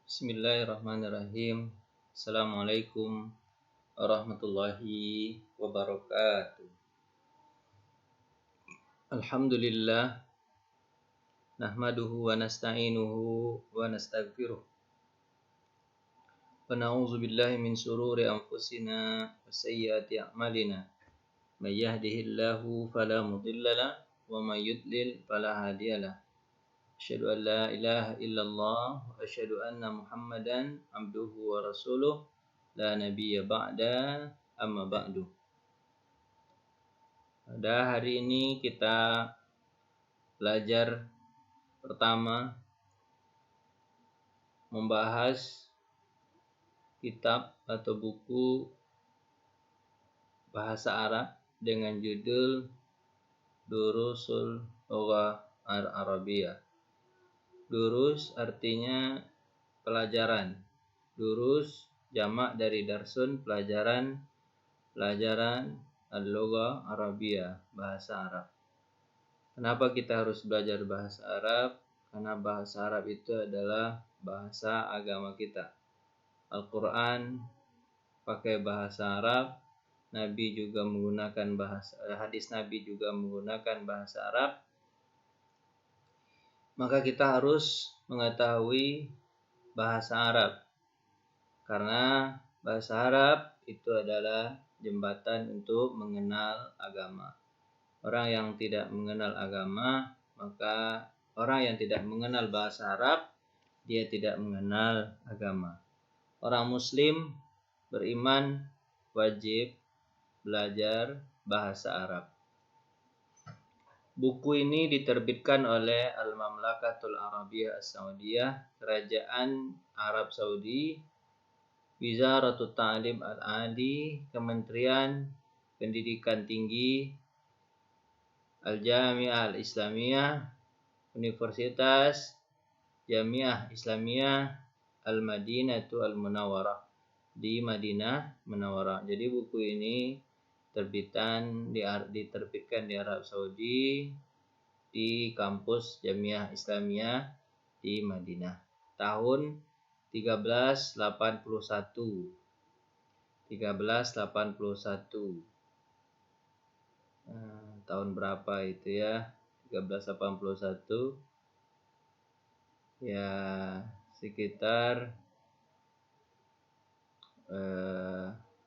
Bismillahirrahmanirrahim. Assalamualaikum warahmatullahi wabarakatuh. Alhamdulillah nahmaduhu wa nasta'inuhu wa nastaghfiruh. Wa na'udzu billahi min shururi anfusina wa sayyiati a'malina. May yahdihillahu fala mudilla lahu wa may yudlil fala hadiyalah. Asyhadu an la ilaha illallah wa asyhadu anna Muhammadan abduhu wa rasuluh la nabiyya ba'da amma ba'du. Pada hari ini kita belajar pertama membahas kitab atau buku bahasa Arab dengan judul Durusul Lughah Al-Arabiyah. Durus artinya pelajaran. Durus jamak dari darsun, pelajaran. Pelajaran al-lughah Arabiyah, bahasa Arab. Kenapa kita harus belajar bahasa Arab? Karena bahasa Arab itu adalah bahasa agama kita. Al-Quran pakai bahasa Arab. Nabi juga menggunakan hadis Nabi juga menggunakan bahasa Arab. Maka kita harus mengetahui bahasa Arab. Karena bahasa Arab itu adalah jembatan untuk mengenal agama. Orang yang tidak mengenal agama, maka orang yang tidak mengenal bahasa Arab, dia tidak mengenal agama. Orang Muslim beriman wajib belajar bahasa Arab. Buku ini diterbitkan oleh Al-Mamlakatul Arabiyah As-Saudiyah, Kerajaan Arab Saudi, Wizaratul Ta'lim Al-Ali, Kementerian Pendidikan Tinggi, Al-Jami'ah Al-Islamiyah, Universitas Jami'ah Islamiyah Al-Madinatu Al-Munawwarah di Madinah Munawwarah. Jadi buku ini diterbitkan di Arab Saudi di kampus Jamiah Islamiyah di Madinah tahun 1381. Tahun berapa itu ya? 1381 ya, sekitar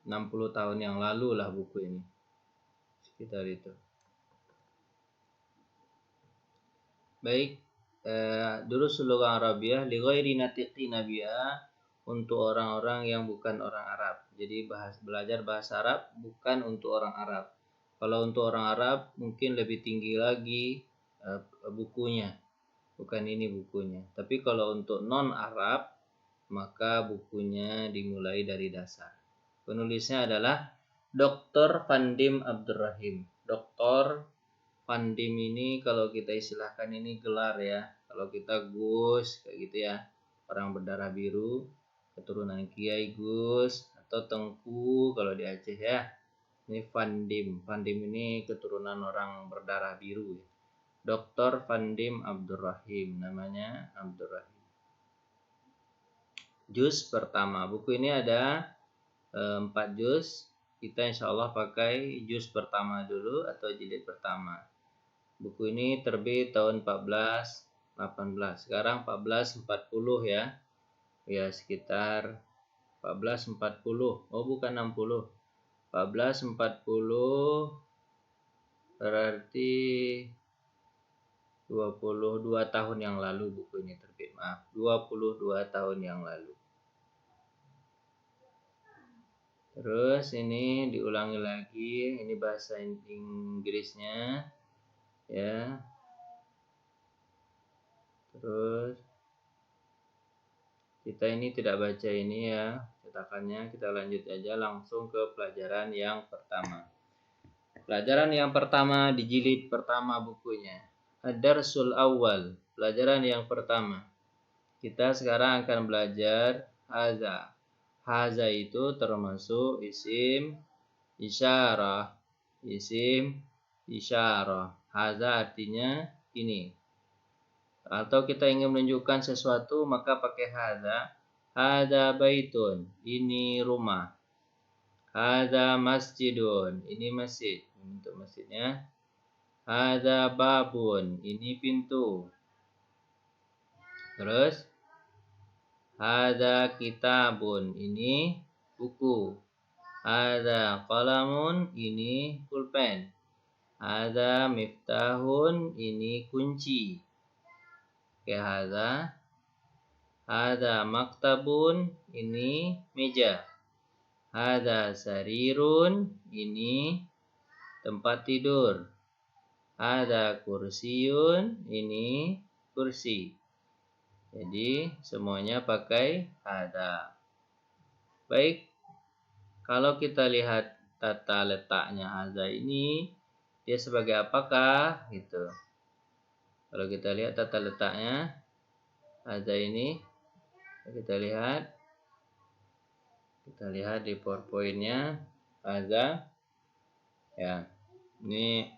60 tahun yang lalu lah buku ini, sekitar itu. Baik, Durusul Lughah Arabiyah li ghairi natiqina biha, untuk orang-orang yang bukan orang Arab. Jadi belajar bahasa Arab bukan untuk orang Arab. Kalau untuk orang Arab mungkin lebih tinggi lagi bukunya. Bukan ini bukunya. Tapi kalau untuk non Arab maka bukunya dimulai dari dasar. Penulisnya adalah Dr. Fandim Abdurrahim. Dr. Fandim ini kalau kita istilahkan ini gelar ya. Kalau kita Gus kayak gitu ya. Orang berdarah biru, keturunan Kiai Gus atau Tengku kalau di Aceh ya. Ini Fandim. Fandim ini keturunan orang berdarah biru ya. Dr. Fandim Abdurrahim, namanya Abdurrahim. Juz pertama. Buku ini ada 4 juz. Kita insya Allah pakai juz pertama dulu atau jilid pertama. Buku ini terbit tahun 1418. Sekarang 1440 ya. Ya sekitar 1440. Oh bukan 60. 1440 berarti 22 tahun yang lalu buku ini terbit. Maaf, 22 tahun yang lalu. Terus ini diulangi lagi, ini bahasa Inggrisnya ya. Terus kita ini tidak baca ini ya cetakannya, kita lanjut aja langsung ke pelajaran yang pertama. Pelajaran yang pertama di jilid pertama bukunya. Ad-Darsul Awal, pelajaran yang pertama. Kita sekarang akan belajar haza. Haza itu termasuk isim isyarah. Isim isyarah. Haza artinya ini. Atau kita ingin menunjukkan sesuatu maka pakai haza. Hadza baitun, ini rumah. Hadza masjidun, ini masjid. Untuk masjidnya. Hadza babun, ini pintu. Terus hadza kitabun, ini buku. Hadza qalamun, ini pulpen. Hadza miftahun, ini kunci. Oke, hadza maktabun, ini meja. Hadza sarirun, ini tempat tidur. Hadza kursiyun, ini kursi. Jadi semuanya pakai hadza. Baik, kalau kita lihat tata letaknya hadza ini, dia sebagai apakah gitu. Kalau kita lihat tata letaknya hadza ini, kita lihat di PowerPoint-nya hadza. Ya, ini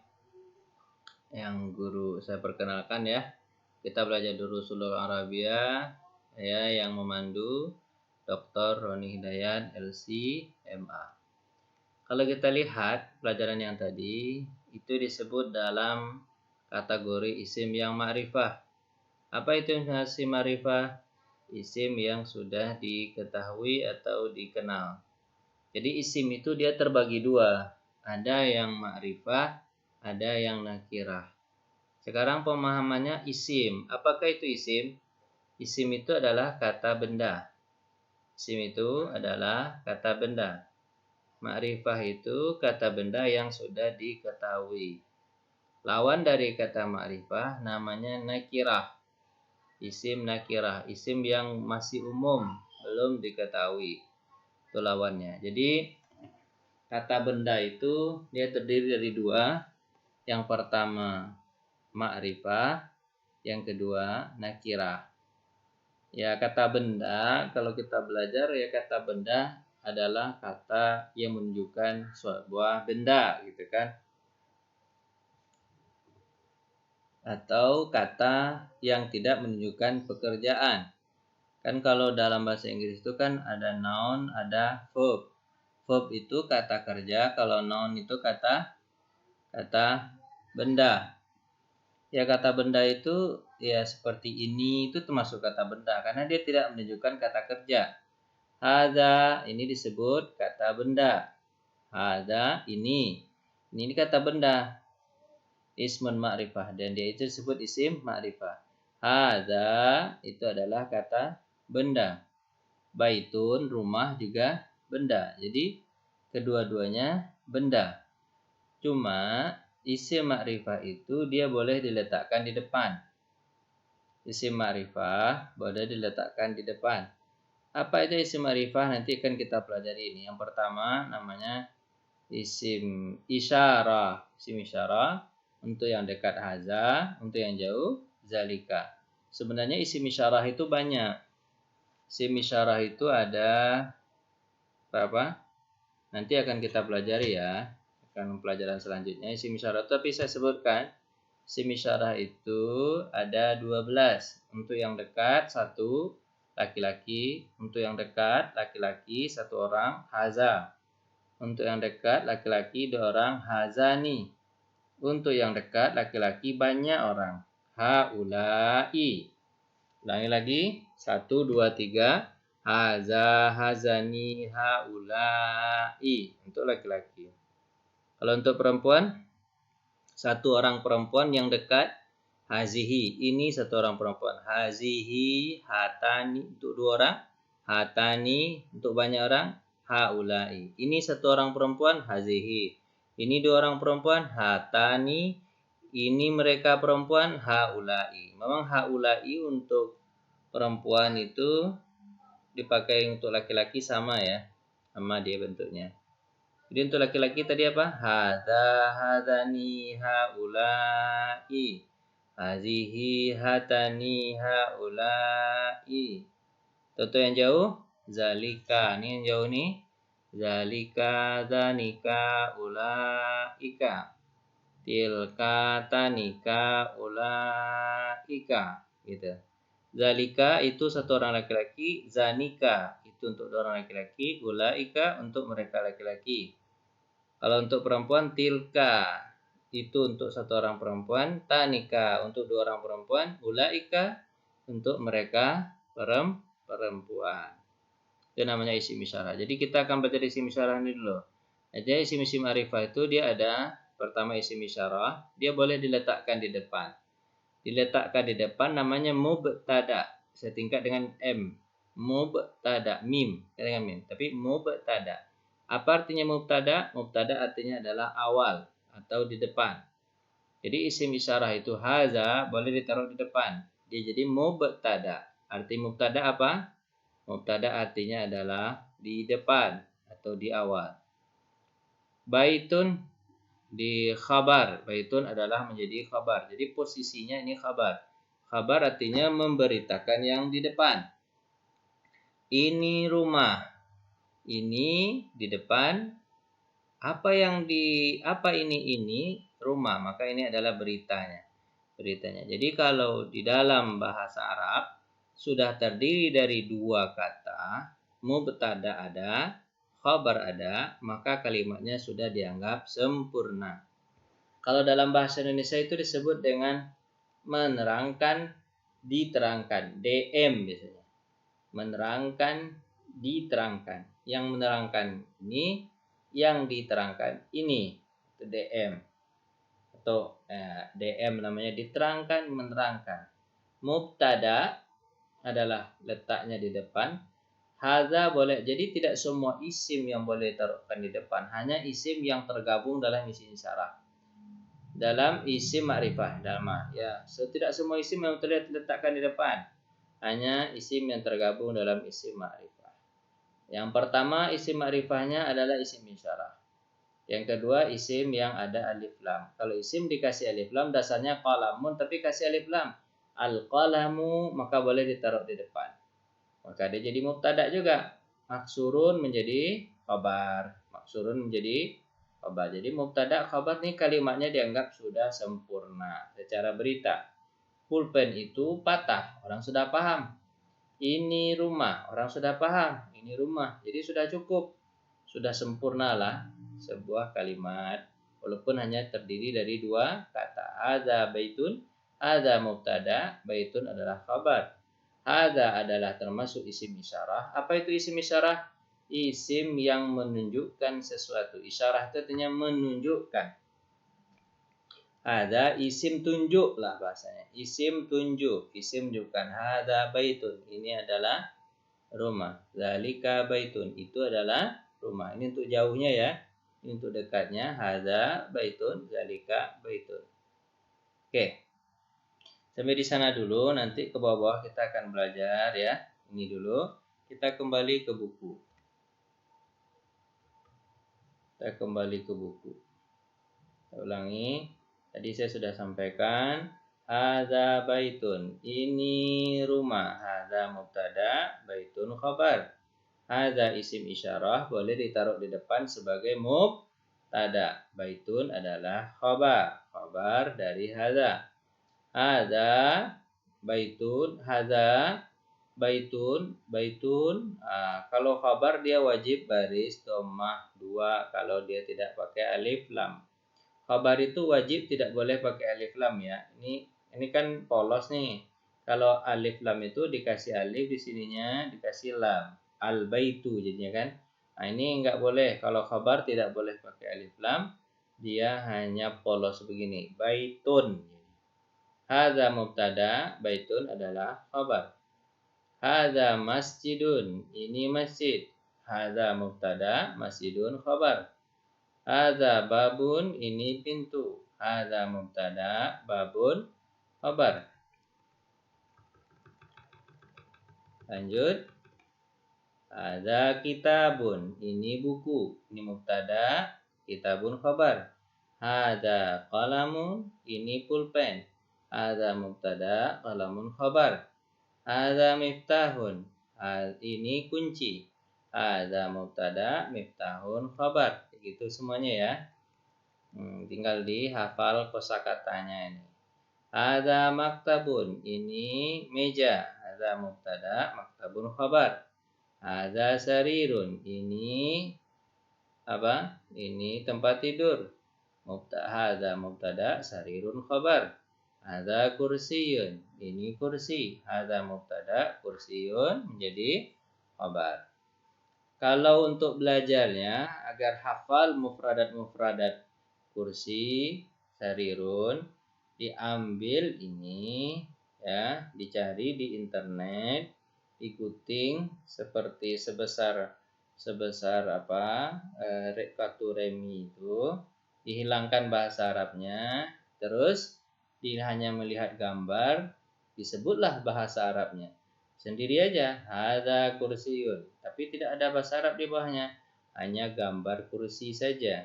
yang guru saya perkenalkan ya. Kita belajar dulu Sulul Arabia ya, yang memandu Dr. Roni Hidayat LC MA. Kalau kita lihat pelajaran yang tadi itu disebut dalam kategori isim yang ma'rifah. Apa itu isim ma'rifah? Isim yang sudah diketahui atau dikenal. Jadi isim itu dia terbagi dua. Ada yang ma'rifah, ada yang nakirah. Sekarang pemahamannya isim. Apakah itu isim? Isim itu adalah kata benda. Isim itu adalah kata benda. Ma'rifah itu kata benda yang sudah diketahui. Lawan dari kata ma'rifah namanya nakirah. Isim nakirah. Isim yang masih umum, belum diketahui. Itu lawannya. Jadi kata benda itu dia terdiri dari dua. Yang pertama ma'rifah, yang kedua nakirah. Ya, kata benda kalau kita belajar ya, kata benda adalah kata yang menunjukkan sebuah benda gitu kan. Atau kata yang tidak menunjukkan pekerjaan. Kan kalau dalam bahasa Inggris itu kan ada noun, ada verb. Verb itu kata kerja, kalau noun itu kata benda. Ya, kata benda itu ya seperti ini itu termasuk kata benda karena dia tidak menunjukkan kata kerja. Hadza ini disebut kata benda. Hadza ini kata benda. Ismun ma'rifah dan dia itu disebut isim ma'rifah. Hadza itu adalah kata benda. Baitun rumah juga benda. Jadi kedua-duanya benda. Cuma isim ma'rifah itu dia boleh diletakkan di depan. Isim ma'rifah boleh diletakkan di depan. Apa itu isim ma'rifah? Nanti akan kita pelajari ini. Yang pertama namanya isim isyarah. Isim isyarah untuk yang dekat haza, untuk yang jauh zalika. Sebenarnya isim isyarah itu banyak. Isim isyarah itu ada berapa? Nanti akan kita pelajari ya. Akan pelajaran selanjutnya isim isyarah. Tapi saya sebutkan isim isyarah itu ada 12. Untuk yang dekat satu laki-laki, untuk yang dekat laki-laki satu orang haza. Untuk yang dekat laki-laki 2 orang hazani. Untuk yang dekat laki-laki banyak orang haulai. Ulangi lagi 1 2 3 haza hazani haulai untuk laki-laki. Kalau untuk perempuan, satu orang perempuan yang dekat hazihi, ini satu orang perempuan. Hazihi hatani untuk 2 orang, hatani untuk banyak orang, haulai. Ini satu orang perempuan hazihi. Ini 2 orang perempuan hatani. Ini mereka perempuan haulai. Memang haulai untuk perempuan itu dipakai untuk laki-laki sama ya, sama dia bentuknya. Jadi untuk laki-laki tadi apa? Hadza hadzani haulai. Hazihi hatani haulai. Toto yang jauh zalika. Ini yang jauh nih. Zalika zanika ulaika. Tilka tanika ulaika gitu. Zalika itu satu orang laki-laki, zanika itu untuk dua orang laki-laki, ulaika untuk mereka laki-laki. Kalau untuk perempuan, tilka itu untuk satu orang perempuan, tanika untuk dua orang perempuan, ulaika untuk mereka perempuan. Itu namanya isim isyarah. Jadi kita akan baca isim isyarah ini dulu. Jadi isim-isim ma'rifah itu dia ada pertama isim isyarah, dia boleh diletakkan di depan. Diletakkan di depan namanya mubtada, setingkat dengan m. Mubtada, mim, dengan mim. Tapi mubtada. Apa artinya mubtada? Mubtada artinya adalah awal atau di depan. Jadi isim isyarah itu haza boleh ditaruh di depan. Dia jadi mubtada. Arti mubtada apa? Mubtada artinya adalah di depan atau di awal. Baitun di khabar. Baitun adalah menjadi khabar. Jadi posisinya ini khabar. Khabar artinya memberitakan yang di depan. Ini rumah. Ini di depan. Apa ini rumah. Maka ini adalah beritanya. Jadi kalau di dalam bahasa Arab sudah terdiri dari dua kata, mubtada ada, khabar ada, maka kalimatnya sudah dianggap sempurna. Kalau dalam bahasa Indonesia itu disebut dengan menerangkan, diterangkan, DM biasanya. Menerangkan, diterangkan. Yang menerangkan ini, yang diterangkan ini, itu DM. Atau DM namanya diterangkan, menerangkan. Mubtada adalah letaknya di depan. Hadza boleh, jadi tidak semua isim yang boleh ditaruhkan di depan, hanya isim yang tergabung dalam isim isyarah. Dalam isim ma'rifah, tidak semua isim yang terlihat diletakkan di depan, hanya isim yang tergabung dalam isim ma'rifah. Yang pertama isim ma'rifahnya adalah isim isyarah. Yang kedua isim yang ada alif lam. Kalau isim dikasih alif lam dasarnya qalamun tapi kasih alif lam. Al-qalamu maka boleh ditaruh di depan. Maka dia jadi mubtada juga. Maksurun menjadi khabar. Jadi mubtada khabar nih kalimatnya dianggap sudah sempurna secara berita. Pulpen itu patah, orang sudah paham. Ini rumah, orang sudah paham. Ini rumah, jadi sudah cukup. Sudah sempurnalah sebuah kalimat. Walaupun hanya terdiri dari dua kata. Hadza baitun, hadza mubtada, baitun adalah khabar. Hadza adalah termasuk isim isyarah. Apa itu isim isyarah? Isim yang menunjukkan sesuatu. Isyarah itu artinya menunjukkan. Hadza isim tunjuk lah bahasanya. Isim tunjuk, isim tunjukkan. Hadza baitun. Ini adalah rumah. Zalika baitun. Itu adalah rumah. Ini untuk jauhnya ya. Ini untuk dekatnya. Hadza baitun, zalika baitun. Oke. Sampai di sana dulu, nanti ke bawah kita akan belajar ya. Ini dulu. Kita kembali ke buku. Kita ulangi. Tadi saya sudah sampaikan. Hadza baitun. Ini rumah. Hadza mubtada, baitun khabar. Hadza isim isyarah boleh ditaruh di depan sebagai mubtada. Baitun adalah khabar. Khabar dari hadza. Hadza baitun, kalau khabar dia wajib baris dhammah 2 kalau dia tidak pakai alif lam. Khabar itu wajib tidak boleh pakai alif lam ya. Ini kan polos nih. Kalau alif lam itu dikasih alif di sininya dikasih lam. Al baitu jadinya kan. Nah, ini enggak boleh. Kalau khabar tidak boleh pakai alif lam. Dia hanya polos begini. Baitun. Hadza mubtada, baitun adalah khabar. Hadza masjidun, ini masjid. Hadza mubtada, masjidun khabar. Hadza babun, ini pintu. Hadza mubtada, babun khabar. Lanjut. Hadza kitabun, ini buku. Ini mubtada, kitabun khabar. Hadza qalamun, ini pulpen. Hadza mubtada, qalamun khabar. Hadza miftahun. Ini kunci. Hadza mubtada, miftahun khabar. Begitu semuanya ya. Tinggal dihafal kosakatanya ini. Hadza maktabun. Ini meja. hadza mubtada, maktabun khabar. Hadza sarirun, ini apa? Ini tempat tidur. Hadza mubtada, sarirun khabar. Hadza kursiyun, ini kursi. Hadza mubtada, kursiyun menjadi khabar. Kalau untuk belajarnya agar hafal mufradat-mufradat kursi, sarirun, diambil ini ya, dicari di internet, ikuting seperti sebesar apa remi itu, dihilangkan bahasa Arabnya, terus hanya melihat gambar, disebutlah bahasa Arabnya sendiri aja, hadza kursiyun, tapi tidak ada bahasa Arab di bawahnya, hanya gambar kursi saja.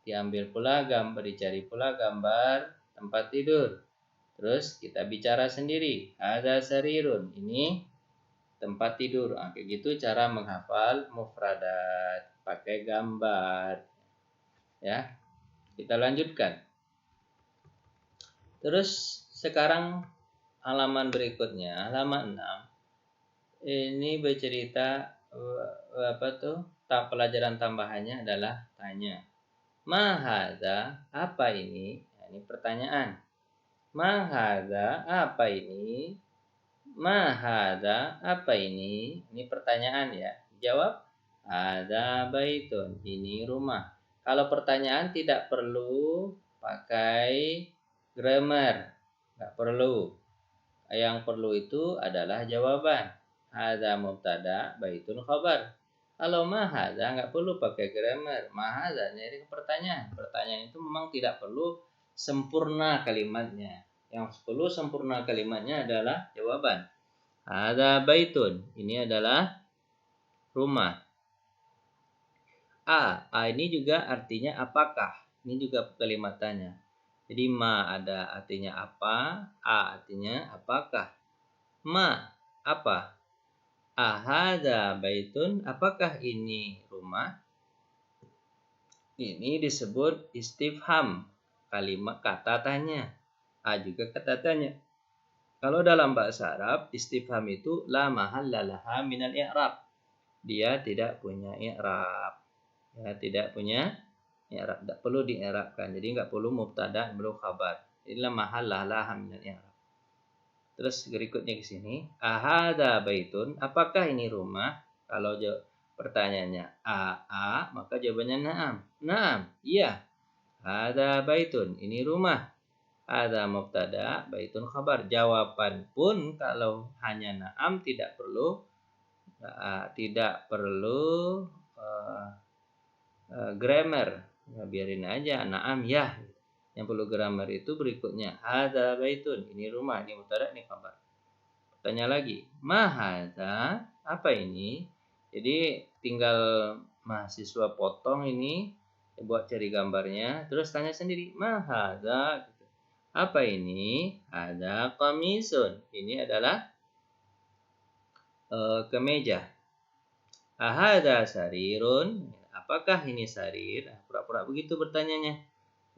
Diambil pula gambar, dicari pula gambar tempat tidur. Terus kita bicara sendiri, hadza sarirun, ini tempat tidur. Kayak gitu cara menghafal mufradat pakai gambar. Ya. Kita lanjutkan. Terus sekarang halaman berikutnya, halaman 6. Ini bercerita pelajaran tambahannya adalah tanya. Ma hadza, apa ini? Nah, ini pertanyaan. Ma hadza, apa ini? Ma hadza, apa ini? Ini pertanyaan ya. Jawab, hadza baitun, ini rumah. Kalau pertanyaan tidak perlu pakai grammar, nggak perlu. Yang perlu itu adalah jawaban. Hadza mubtada, baitun khabar. Kalau ma hadza nggak perlu pakai grammar. Ma hadza ini pertanyaan. Pertanyaan itu memang tidak perlu sempurna kalimatnya. Yang perlu sempurna kalimatnya adalah jawaban. Hadza baitun, ini adalah rumah. A ini juga artinya apakah. Ini juga kalimat tanya. Jadi ma ada artinya apa, a artinya apakah. Ma, apa? Ahadza baitun, apakah ini rumah? Ini disebut istifham, kalimat kata tanya. A juga kata tanya. Kalau dalam bahasa Arab, istifham itu la mahalla laha minal i'rab. Dia tidak punya i'rab. Ya, tidak punya i'rab, tidak perlu di-i'rabkan. Jadi enggak perlu mubtada, perlu khabar. Jadi la mahalla laha minal i'rab. Terus berikutnya ke sini, ahadza baitun, apakah ini rumah? Kalau pertanyaannya a, maka jawabannya na'am. Na'am, iya. Hadza baitun, ini rumah. Hadza mubtada, baitun khabar. Jawaban pun kalau hanya na'am tidak perlu grammar. Ya, biarin aja na'am ya. Yang perlu grammar itu berikutnya. Hadza baitun, ini rumah, ini mubtada, ini khabar. Tanya lagi, ma hadza, apa ini? Jadi tinggal mahasiswa potong ini buat cari gambarnya, terus tanya sendiri, ma hadza, gitu. Apa ini? Hadza qamisun. Ini adalah kemeja. Ahadza sarirun, apakah ini sarir? Pura-pura begitu bertanyanya.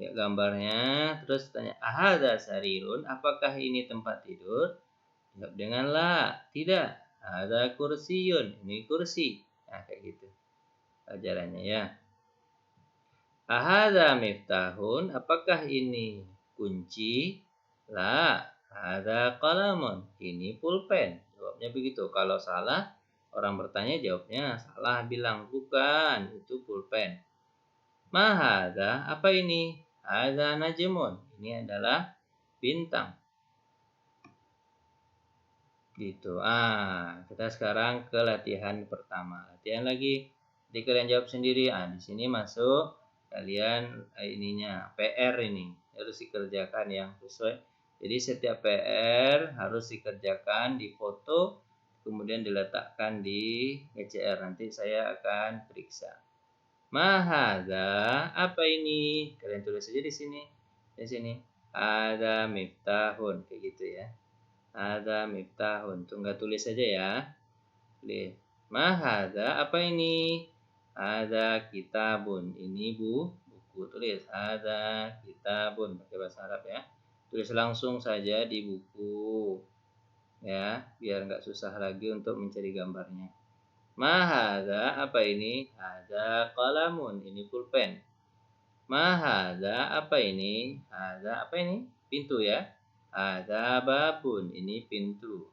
Ya, gambarnya, terus tanya, ahadza sarirun, apakah ini tempat tidur? Jawab dengan la, tidak. Hadza kursiyun, ini kursi. Nah, kayak gitu ajarannya ya. Ahadza miftahun, apakah ini kunci? La, hadza qalamun, ini pulpen. Jawabnya begitu. Kalau salah, orang bertanya jawabnya salah, bilang bukan, itu pulpen. Ma hadza, apa ini? Hadza najmun, ini adalah bintang. Gitu. Kita sekarang ke latihan pertama. Latihan lagi. Jadi kalian jawab sendiri. Di sini masuk kalian ininya PR ini harus dikerjakan yang sesuai. Jadi setiap PR harus dikerjakan, difoto, kemudian diletakkan di ECR. Nanti saya akan periksa. Ma hadza, apa ini? Kalian tulis saja di sini. Di sini. Ada miftahun, kayak gitu ya. Hadza miftahun. Tunggal tulis saja ya. Tulis. Ma hadza, apa ini? Hadza kitabun. Ini buku. Tulis hadza kitabun pakai bahasa Arab ya. Tulis langsung saja di buku. ya, biar nggak susah lagi untuk mencari gambarnya. Ma hadza, apa ini? Hadza qalamun, ini pulpen. Ma hadza, apa ini? Hadza, apa ini? Pintu ya. Hadza babun, ini pintu.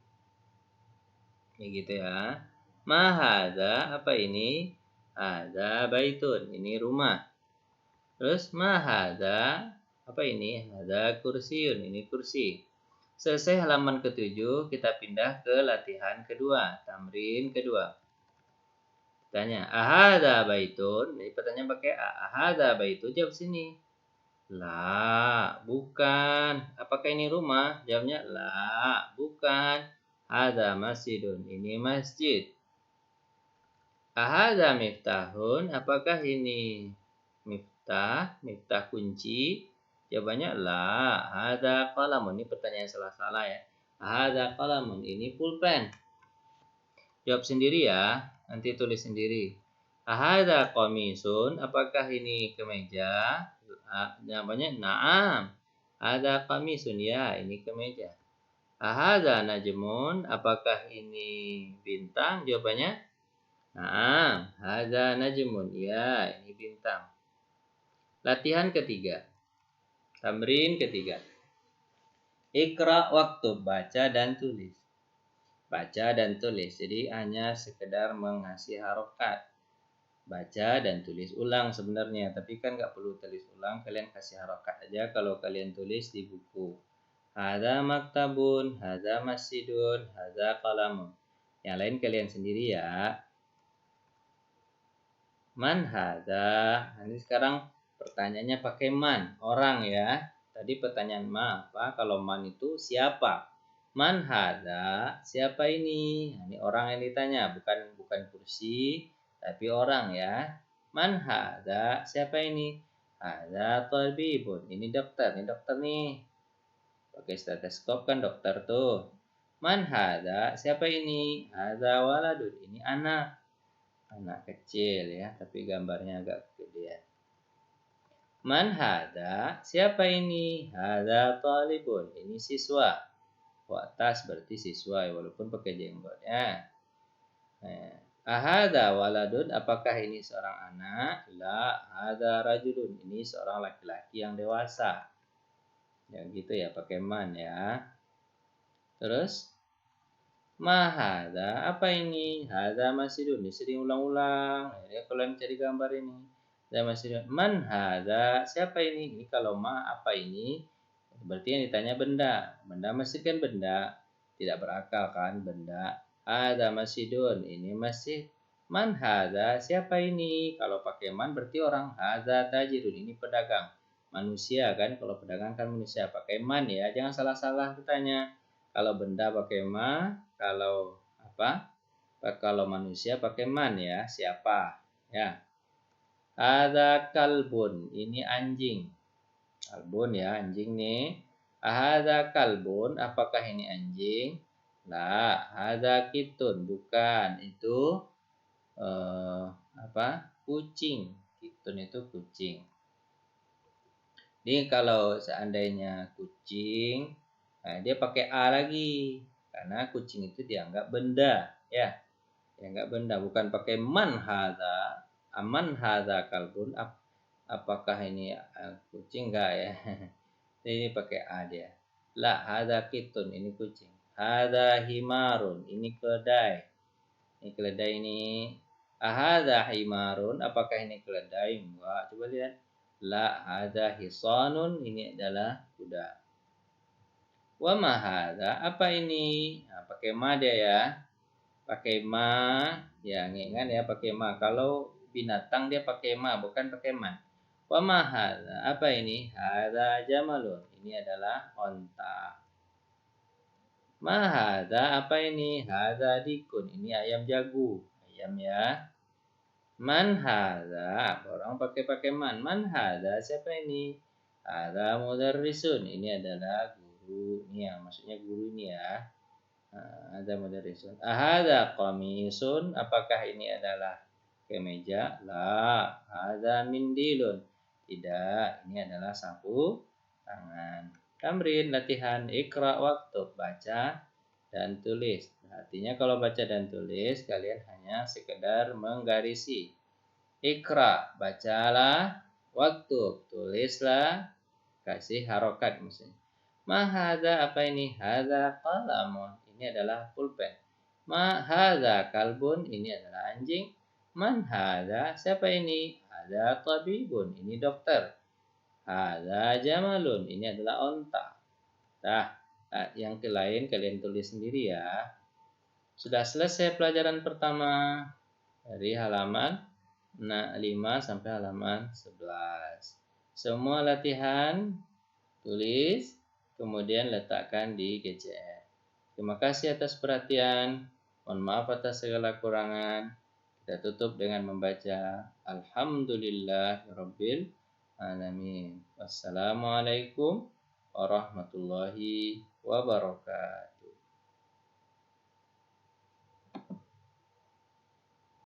Ya gitu ya. Ma hadza, apa ini? Hadza baitun, ini rumah. Terus ma hadza, apa ini? Hadza kursiun, ini kursi. Selesai halaman ke-7, kita pindah ke latihan kedua, tamrin kedua. Tanya, ahadza baitun? Ini pertanyaan pakai a. Ahadza baitun? Jawab sini. La, bukan. Apakah ini rumah? Jawabnya la, bukan. Hadza masjidun. Ini masjid. Ahadza miftahun? Apakah ini miftah? Miftah kunci? Jawabannya la. Hadza qalamun. Ini pertanyaan salah-salah ya. Hadza qalamun. Ini pulpen. Jawab sendiri ya. Nanti tulis sendiri. Ahadza qamisun? Apakah ini kemeja? Jawabannya na'am. Hadza qamisun, ya, ini kemeja. Ahadza najmun? Apakah ini bintang? Jawabannya na'am. Hadza najmun, ya, ini bintang. Latihan ketiga. Tamrin ketiga. Iqra waktub, baca dan tulis. Baca dan tulis. Jadi hanya sekedar mengasih harokat. Baca dan tulis ulang sebenarnya, tapi kan nggak perlu tulis ulang, kalian kasih harokat aja kalau kalian tulis di buku. Hadza maktabun, hadza masjidun, hadza qalamun. Yang lain kalian sendiri ya. Man hadza. Ini sekarang pertanyaannya pakai man, orang ya. Tadi pertanyaan ma apa? Kalau man itu siapa? Man hadza, siapa ini? Ini orang yang ditanya, bukan kursi, tapi orang ya. Man hadza, siapa ini? Hadza tabibun. Ini dokter nih. Pakai stetoskop kan dokter tuh. Man hadza, siapa ini? Hadza waladun. Ini anak kecil ya, tapi gambarnya agak gede. Man hadza, siapa ini? Hadza talibun. Ini siswa. Watas berarti siswa ya, walaupun pakai jenggot ya. Ahadza waladun? Apakah ini seorang anak? La, hadza rajulun. Ini seorang laki-laki yang dewasa. Ya gitu ya, pakai man ya. Terus ma hadza? Apa ini? Hadza masjidun. Ini sering ulang-ulang. Ya, kalau mencari gambar ini. Hadza masjidun. Man hadza? Siapa ini? Ini kalau ma apa ini? Berarti yang ditanya benda. Benda masjid kan benda. Tidak berakal kan benda. Hadza masjidun. Ini masjid. Man hadza? Siapa ini? Kalau pakai man berarti orang. Hadza tajirun. Ini pedagang. Manusia kan. Kalau pedagang kan manusia. Pakai man ya. Jangan salah-salah bertanya. Kalau benda pakai ma. Kalau apa? Kalau manusia pakai man ya. Siapa? Ya. Hadza kalbun. Ini anjing. Kalbun ya, anjing nih. Ahadza kalbun, apakah ini anjing? La, hadza kitun, bukan. Itu kucing. Kitun itu kucing. Ini kalau seandainya kucing, nah dia pakai a lagi. Karena kucing itu dianggap benda, ya. Dianggap benda, bukan pakai man hadza. Aman hadza kalbun, apakah ini kucing enggak ya? Ini pakai a dia. La, hadza kitun, ini kucing. Hadza himarun, ini keledai. Ini keledai ini. Ahadza himarun, apakah ini keledai? Enggak, coba lihat. La, hadza hisanun, ini adalah kuda. Wa ma hadza, apa ini? Nah, pakai ma dia ya. Pakai ma, ya ingat ya pakai ma. Kalau binatang dia pakai ma, bukan pakai man. Wa ma hadza, apa ini? Hadza jamalun. Ini adalah onta. Ma hadza, apa ini? Hadza dikun. Ini ayam jago. Ayam ya. Man hadza, orang pakai man. Man hadza, siapa ini? Hadza mudarrisun. Ini adalah guru. Ini yang maksudnya guru ini ya. Hadza mudarrisun. Ahadza qamisun, apakah ini adalah kemeja? La, hadza mindilun. Tidak, ini adalah sapu tangan. Tamrin latihan Iqra waktub, baca dan tulis. Artinya kalau baca dan tulis kalian hanya sekedar menggarisi. Ikra, bacalah, waktub, tulislah, kasih harokat misalnya. Ma hadza, apa ini? Hadza qalamun, ini adalah pulpen. Ma hadza kalbun, ini adalah anjing. Man hadza, siapa ini? Hadza tabibun, ini dokter. Hadza jamalun, ini adalah onta. Nah, yang lain kalian tulis sendiri ya. Sudah selesai pelajaran pertama dari halaman 5 sampai halaman 11. Semua latihan tulis, kemudian letakkan di GCR. Terima kasih atas perhatian. Mohon maaf atas segala kurangan. Kita tutup dengan membaca Alhamdulillahirabbil alamin. Wassalamualaikum warahmatullahi wabarakatuh.